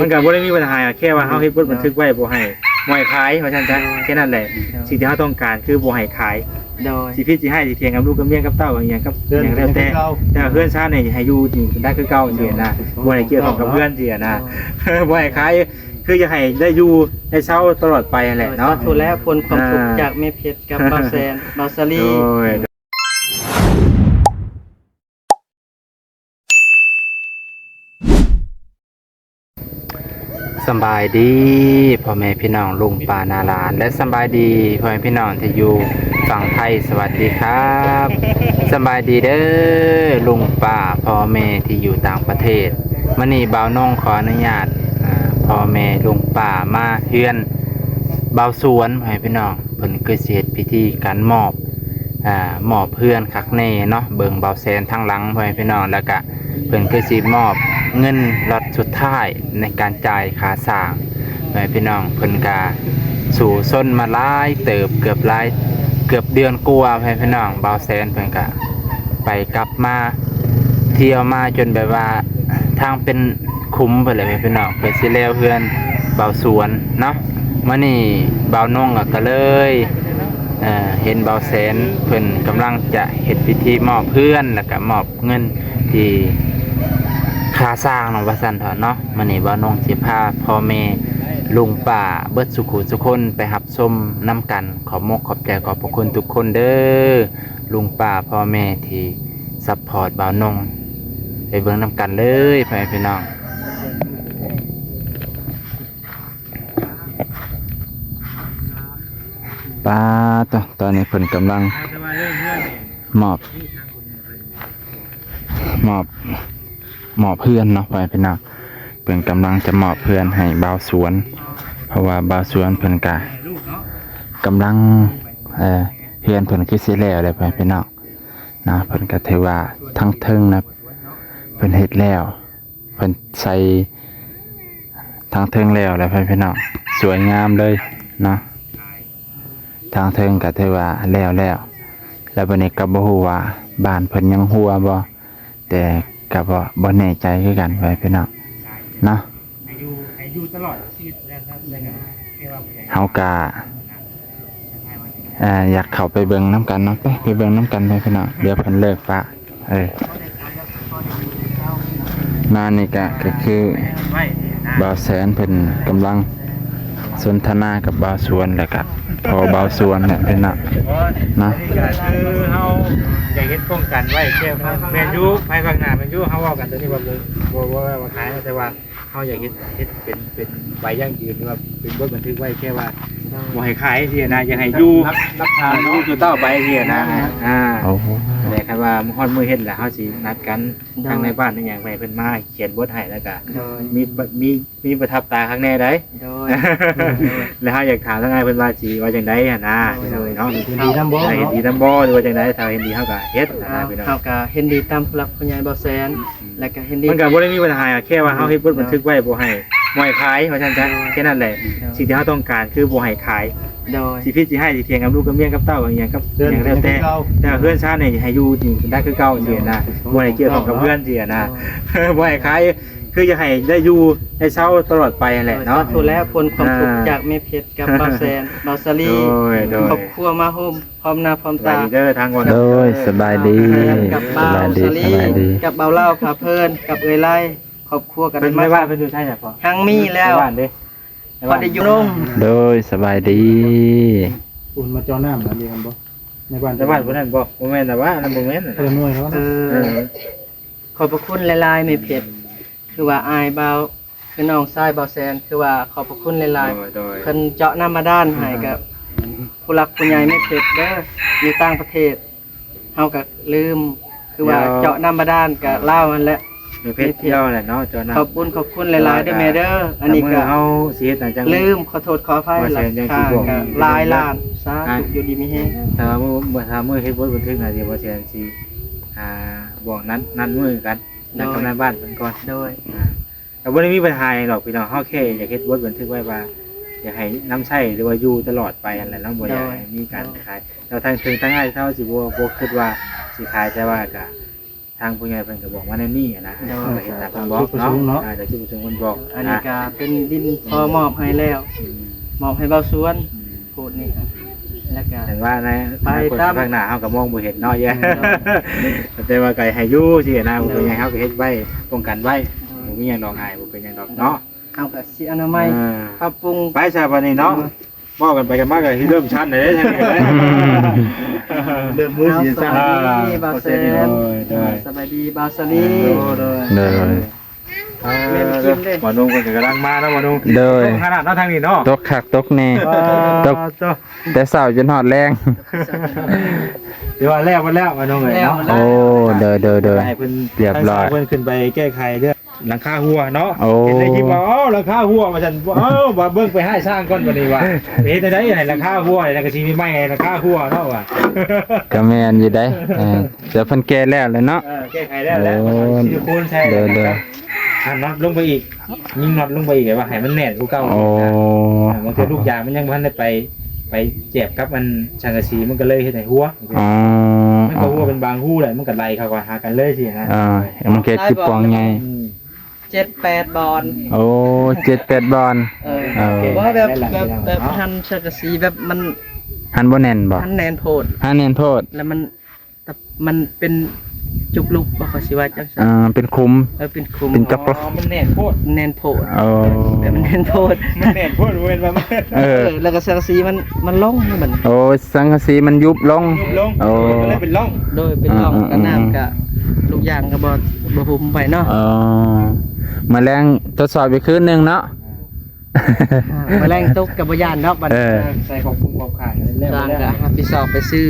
มันก็บ่ได้มีปัญหาแค่ว่าเฮาเฮ็ดบันทึกไว้บ่ให้ขายเพราะฉะนั้นแค่นั้นแหละสิ่งที่เฮาต้องการคือบ่ให้ขายโดยสิผิดสิให้สิเถียงกับลูกกับเมียกับเต้าอย่างกับอย่างแล้วแต่เพื่อนชาตินี่ให้อยู่นี่ได้คือเก่าสินะบ่ให้เกี่ยวข้องกับเพื่อนสินะบ่ให้ขายคืออยากให้ได้อยู่ได้เช่าตลอดไปนั่นแหละเนาะถูกแล้วคนความทุกข์จากแม่เพชรกับเบาแซนเบาซาลีสบายดีพ่อแม่พี่น้องลุงป้านาหลานและสบายดีพ่อแม่พี่น้องที่อยู่ฝั่งไทยสวัสดีครับสบายดีเด้อลุงป้าพ่อแม่ที่อยู่ต่างประเทศมื้อนี้บ่าวน้องขออนุญาตพ่อแม่ลุงป้ามาเฮือนบ่าวสวนพ่อแม่พี่น้องเพิ่นคือสิเฮ็ดพิธีการมอบเพื่อนคักแน่เนาะเบิ่งบ่าวแซนทางหลังพ่อแม่พี่น้องแล้วก็เพิ่นคือสิมอบเงินล็อตสุดท้ายในการจ่ายค่าสร้างพ่อแม่พี่น้องเพิ่นก็สู่ส้นมาหลายเติบเกือบเดือนกว่าพ่อแม่พี่น้องบ่าวแซนเพิ่นก็ไปกลับมาเที่ยวมาจนแบบว่าทางเป็นคุ้มไปเลยพ่อแม่พี่น้องเพิ่นสิแล้วเพื่อนบ่าวสวนเนาะมื้อนี้บ่าวน้องก็เลยเห็นบ่าวแสนเพิ่นกำลังจะเฮ็ดพิธีมอบเพื่อนแล้วก็มอบเงินที่ค่าสร้างเนาะว่าซั่นเถอะเนาะมื้อนี้บ่าวน้องสิพาพ่อแม่ลุงป้าเบิดสุขุทุกคนไปรับชมนํกันขอบมกขอบใจขอบพระคุณทุกคนเด้อลุงป้าพ่อแม่ที่ซัพพอร์ตบ่าวน้องไปเบิ่งนํกันเลยพ่อแม่พี่น้องป้าตอนนี้เพิ่นกำลังมอบเพื่อนเนาะไปพี่น้องเพิ่นกำลังจะมอบเพื่อนให้บ่าวสวนเพราะว่าบ่าวสวนเพิ่นกำลังเพื่อนเพิ่นคือสิแล้วเลยไปพี่น้องนะเพิ่นก็ถือว่าทั้งเทิงนะเพิ่นเฮ็ดแล้วเพิ่นใส่ทั้งเทิงแล้วเลยไปพี่น้องสวยงามเลยเนาะทางเทิงก็ถือว่าแล้วแล้วบัดนี้ก็บ่ฮู้ว่าบ้านเพิ่นยังหัวบ่แต่ก็บ่แน่ใจคือกันไปพี่น้องเนาะอยู่ตลอดชีวิตเฮาก็อยากเข้าไปเบิ่งน้ำกันเนาะไปเบิ่งน้ำกันไปพี่น้องเดี๋ยวเพิ่นเลิกปะมานี่ก็คือบ่าวแสนเพิ่นกำลังสนทนากับบ่าวสวนแล้วก็พอบ่าวสวนเนี่ยเป็นนะคือเฮาอยากเฮ็ดป้องกันไว้แค่แม่นอยู่ภายภาคหน้าแม่นอยู่เฮาเว้ากันตัวนี้ว่าขายแต่ว่าเฮาอยากเฮ็ดเป็นใบยั่งยืนหรือว่าเป็นบทบันทึกไว้แค่ว่าบ่ให้ขายสินะอยากให้อยู่รับทานเนาะอยู่ต่อไปสินะโอ้โหแต่คันว่าฮอดมื้อเฮ็ดแล้วเฮาสินัดกันทางในบ้านนั่นหยังไปเพิ่นมาเขียนบทให้แล้วก็มีประทับตาข้างในได้แล้วเฮาอยากถามทางไงเพิ่นว่าสิว่าจังได๋นะพี่น้องเนาะเห็นดีนำบ่เห็นดีนำบ่หรือว่าจังได๋ถ้าเห็นดีเฮาก็เฮ็ดนะพี่น้องเฮาก็เห็นดีตามผู้หลักผู้ใหญ่บ่แซนแล้วก็เห็นดีมันก็บ่ได้มีปัญหาแค่ว่าเฮาเฮ็ดบันทึกไว้บ่ให้ขายเพราะฉะนั้นแค่นั้นแหละสิ่งที่เฮาต้องการคือบ่ให้ขายโดยสิผิดสิให้สิเถียงกับลูกกับเมียกับเต้าอย่างกับอย่างแล้วแต่เพื่อนชาตินี่ให้อยู่นี่ได้คือเก่าสินะบ่ให้เกี่ยวข้องกับเพื่อนสินะบ่ให้ขายคืออยากให้ได้อยู่ได้เช่าตลอดไปนั่นแหละเนาะถูกแล้วคนความทุกข์จากแม่เพชรกับเบาแซนเบาซาลีครอบครัวมาโฮมพร้อมหน้าพร้อมตาเด้อทางก่อนโดยสบายดีกับเบาซาลีกับเบาเล่าค่ะเพิ่นกับเอ้ยไล่ครอบครัวกันไม่ว่าเพิ่นอยู่ไทยน่ะพ่อทั้งมีแล้วพอได้อยู่ลงโดยสบายดีอุ่นมาจอน้ำนะมีกันบ่ในบ้านบ่นั่นบ่แม่นแต่ว่านั่นบ่แม่นเออหน่วยเนาะขอบพระคุณหลายๆแม่เพชรคือว่าอายเบาคือน้องชายเบาแซนคือว่าขอบพระคุณหลายๆเพิ่นเจาะน้ำมาด้านให้กับผู้หลักผู้ใหญ่แม่เพชรเด้ออยู่ต่างประเทศเฮาก็ลืมคือว่าเจาะน้ำมาด้านก็ลาวนั่นแหละเพชรเที่ยวแหละเนาะเจาะน้ำขอบคุณหลายๆด้วยแม่เด้ออันนี้ก็เฮาสิเฮ็ดจังลืมขอโทษขออภัยหลายก็หลายล้านสาธุอยู่ดีมีแฮงถ้ามื้อเฮ็ดบ่บันทึกน่ะสิบ่แซ่นสิบอกนั้นมื้อกันนัดกับนายบ้านเพิ่นก่อนโดยแต่บ่ได้มีปัญหาหรอกพี่น้องเฮาแค่อยากเฮ็ดบทบันทึกไว้ว่าอยากให้น้ำใช้หรือว่าอยู่ตลอดไปนั่นแหละเนาะบ่อยากให้มีการขายแล้วทางถึงทางง่ายเท่าสิบ่คิดว่าสิขายแต่ว่าก็ ทางผู้ใหญ่เพิ่นก็บอกว่าแนวนี้นะ เนาะ ก็เห็นตามเพิ่นบอกเนาะแต่ที่ผู้ชมเพิ่นบอก อันนี้ก็เป็นดินพอมอบให้แล้วมอบให้เบาสวนพูดนี่ครับแล้วก็ แต่ว่าใน ไป คน ตาม ข้างหน้าเฮาก็มองบ่เห็นเนาะแย่แต่ว่าไก่ให้อยู่สินะผู้ใหญ่เฮาก็เฮ็ดไว้ป้องกันไว้บ่มีหยังดอกอายบ่เป็นหยังดอกเนาะ เอาก็สิอนามัยปรับปรุง ไปซะบัดนี้เนาะมองกันไปกันมาก็เริ่มชันเลยท่านนี่เริ่มมือสิ ส ซั่น บายดีบาเซนสบายดีบาสลี เลย บ่นุ่งก็กำลังมาเนาะบ่นุ่ง เลย ขนาดเนาะทางนี้เนาะ ตกคักตกแน่ตกแต่เช้าจนฮอดแรง เดี๋ยวว่าแล้วบ่แล้วบ่นุ่งเลยเนาะ โอ้เด้อ ให้เพิ่น เรียบร้อย เพิ่นขึ้นไปแก้ไขเรื่องหลังคาหัวเนาะ โอ้ เห็นในคลิปว่าหลังคาหัวว่าซั่นบ่เบิ่งไปให้สร้างก่อนบัดนี้ว่าเฮ็ดได้ให้หลังคาหัวแล้วก็สิมีไม้ให้หลังคาหัวเนาะว่า ก็แม่นอยู่ได้เดี๋ยวเพิ่นแก้แล้วเลยเนาะ แก้ไขได้แล้ว โอ้ ซิลิโคนใช้ เด้อ น็อตลงไปอีกยิงน็อตลงไปอีกว่าให้มันแน่นกว่าเก่า โอ้ บางทีลูกยางมันยังบ่ทันได้ไปเจ็บกับมันชังกะสีมันก็เลยเฮ็ดให้หัว อ๋อ มันก็หัวเป็นบางหูแหละมันก็ไล่เข้าหากันเลยสินะ มันเก็ดคือปองไง 7-8บอล โอ้7-8บอล ว่าแบบทันชักสีแบบมัน หันบ่แน่นบ่ ทันแนนโพด หันแน่นโทษ แล้วมันเป็นจุกลุกบ่เขาสิว่าจังซั่น เป็นคุม เป็นคุม เป็นจักร มันแน่นโคตร แนนโพด โอ้ แบบมันแนนโพด มันแน่นโคตรเว้นว่ามัน แล้วก็ชักสีมันลงให้มัน โอ้สังกะสีมันยุบลง ลง โอ้ ก็เลยเป็นร่อง โดยเป็นร่องกระน้ำกะลูกยางก็บ่หุมไปเนาะ มาแรงทดสอบอีกคืนหนึงเนาะ แมลงตกกับบ่ย่านดอกบัด ใส่ของปรุงของขายแล้ว สร้างก็รับผิดชอบไปซื้อ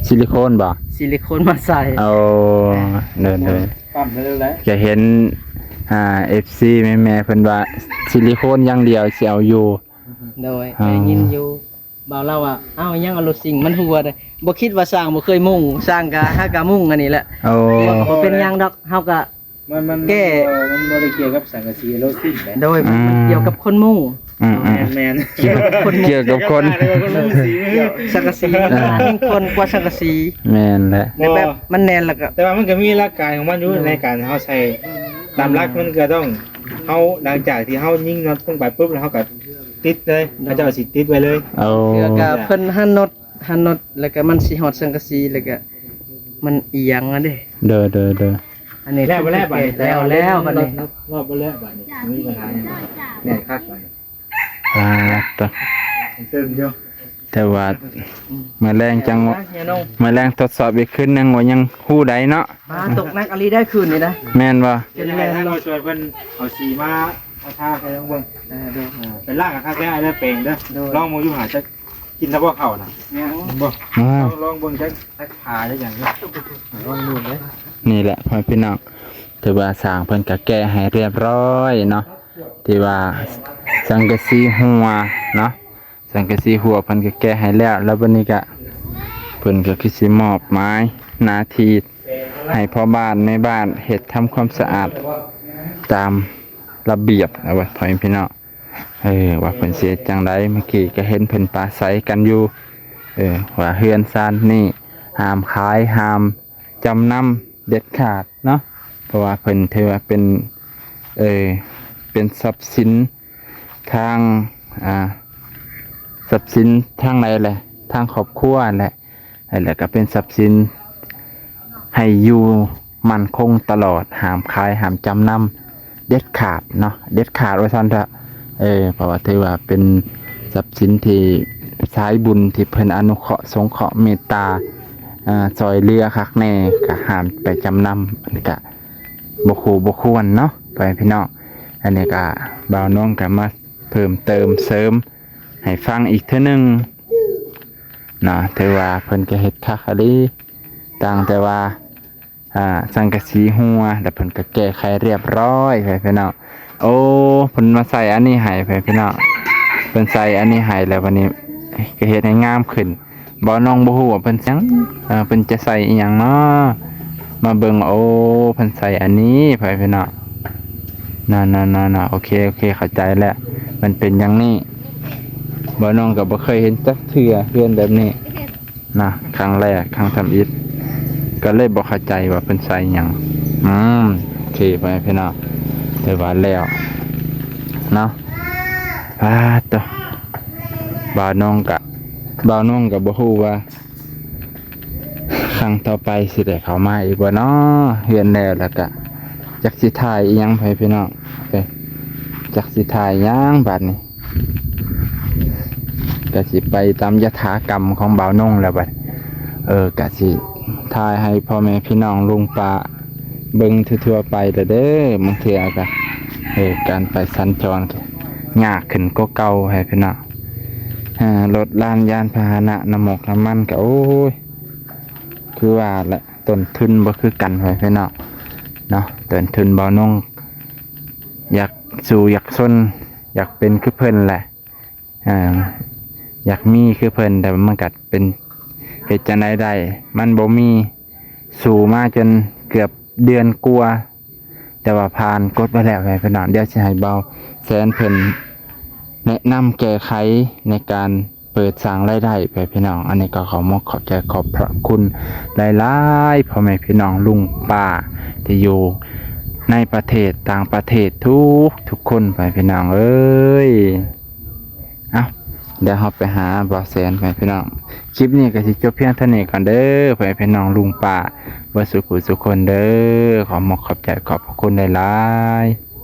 ซิลิโคนบ่ ซิลิโคนมาใส่ เอาเดิน ปั๊มแล้วแล้ว จะเห็นFC แม่ๆเพิ่นว่าซิลิโคนอย่างเดียวสิเอาอยู่ โดยได้ยินอยู่บ่าวเล่าว่าอ้าวยังเอารถสิ่งมันหัวได้บ่คิดว่าสร้างบ่เคยมุ่งสร้างก็หากะมุ่งอันนี้แหละ โอ้ บ่เป็นหยังดอกเฮาก็ มันบ่ได้เกี่ยวกับสังกะสีโลซิ่งแหละ โดยมันเกี่ยวกับคนมุ่ง แมน เกี่ยวกับคนมุ่ง เกี่ยวกับคน สังกะสีคนกว่าสังกะสี แม่นแหละ ในแบบมันแน่นแล้วก็ แต่ว่ามันก็มีหลักการของมันอยู่ในการเฮาใช้ตามหลักมันก็ต้องเฮาหลังจากที่เฮายิงน็อตลงไปปุ๊บแล้วเฮาก็ติดเลยเขาจะเอาสิติดไว้เลย โอ้ แล้วก็เพิ่นหั่นน็อตแล้วก็มันสิฮอดสังกะสีแล้วก็มันอีหยังอ่ะเด้ เด้อ อันนี้ แล้วบัดนี้ แล้วบัดนี้ รอบบ่แล้วบัดนี้มีปัญหาแน่คักบัดนี้ ต่อ เติมเดียว แต่ว่ามาแรงจัง เนี่ยน้อง มาแรงทดสอบอีกคืนหนึงว่ายังฮู้ใดเนาะ มาตกนักอลีได้คืนนี่นะ แม่นบ่ เป็นแม่ถ้าเราช่วยเพิ่นเอาสีมาเอาทาไปลงเบิ่งเป็นล่างกับข้าแก้ได้เป่งเด้อลองมืออยู่หาจะกินแล้วบ่เข้าน่ะบ่ อ้าว ลองเบิ่งจักขาได้อย่างนี้ลองดูเด้อ นี่แหละพ่อพี่น้องถือว่าสร้างเพิ่นก็แก้ให้เรียบร้อยเนาะที่ว่าสังกะสีหัวเนาะสังกะสีหัวเพิ่นก็แก้ให้แล้วบัดนี้ก็เพิ่นก็คือสิมอบหมายหน้าที่ให้พ่อบ้านแม่บ้านเฮ็ดทำความสะอาดตามระเบียบนะว่าพ่อพี่น้องว่าเพิ่นสิเฮ็ดจังไดเมื่อกี้ก็เห็นเพิ่นปราศัยกันอยู่ว่าเฮือนซานนี่ห้ามขายห้ามจำนำเด็ดขาดเนาะเพราะว่าเพิ่นถือว่าเป็นทรัพย์สินทางทรัพย์สินทางไหนแหละทางครอบครัวแหละแล้วก็เป็นทรัพย์สินให้อยู่มั่นคงตลอดห้ามขายห้ามจำนำเด็ดขาดเนาะเด็ดขาดไว้ซั่นเถอะเพราะว่าถือว่าเป็นทรัพย์สินที่สายบุญที่เพิ่นอนุเคราะห์สงเคราะห์เมตตาซอยเรือคักแน่ก็ห้ามไปจำนำอันนี้ก็บ่ควรเนาะไปพี่น้องอันนี้ก็บ่าวน้องก็มาเพิ่มเติมเสริมให้ฟังอีกเทื่อนึงเนาะถือว่าเพิ่นก็เฮ็ดคักอะลีต่างแต่ว่าสังกะสีหัวแล้วเพิ่นก็แก้ไขเรียบร้อยไปพี่น้องโอ้เพิ่นมาใส่อันนี้ให้ไปพี่น้องเพิ่นใส่อันนี้ให้แล้ววันนี้ก็เฮ็ดให้งามขึ้นบ่น้องบ่ฮู้ว่าเพิ่นเพิ่นจะใส่อีหยังเนาะมาเบิ่งโอ้เพิ่นใส่อันนี้ไปพี่น้องน่ๆๆโอเคเข้าใจแล้วมันเป็นอย่างนี้บ่น้องก็บ่เคยเห็นจักเทื่อเฮือนแบบนี้นะครั้งแรกครั้งทำอิฐ ก็เลยบ่เข้าใจว่าเพิ่นใส่หยังโอเคไปพี่น้องแต่ว่าแล้วเนาะต่อบ่าวน้องกับบ่ฮู้ว่าครั้งต่อไปสิได้เข้ามาอีกบ่เนาะเฮือนแล้วแล้วก็จักสิถ่ายอีหยังไปพี่น้องจักสิถ่ายหยังบัดนี้ก็สิไปตามยถากรรมของบ่าวน้องแล้วบัดก็สิถ่ายให้พ่อแม่พี่น้องลุงป้าเบิ่งทั่วๆไปเด้อบางเทื่อก็การไปสัญจรก็ยากขึ้นกว่าเก่าให้พี่น้องรถลานยานพาหนะน้ำมกน้ำมันก็โอ้ยคือว่าละต้นทุนบ่คือกันให้พี่น้องเนาะต้นทุนบ่าวน้องอยากสู่อยากซนอยากเป็นคือเพิ่นแหละอยากมีคือเพิ่นแต่มันก็เป็นเหตุจังได๋ได้มันบ่มีสู่มาจนเกือบเดือนกว่าแต่ว่าผ่านกดไปแล้วพี่น้องเดี๋ยวสิให้เบาแสนเพิ่นแนะนำแก้ไขในการเปิดสร้างรายได้ไปพี่น้องอันนี้ก็ขอบใจขอบพระคุณหลายๆพ่อแม่พี่น้องลุงป้าที่อยู่ในประเทศต่างประเทศทุกคนไปพี่น้องเอ้ยเดี๋ยวเราไปหาบ่าวแสนไปพี่น้องคลิปนี้ก็สิจบเพียงเท่านี้ก่อนเด้อไปพี่น้องลุงป้าว่าสุขคนเด้อขอบใจขอบพระคุณหลายๆ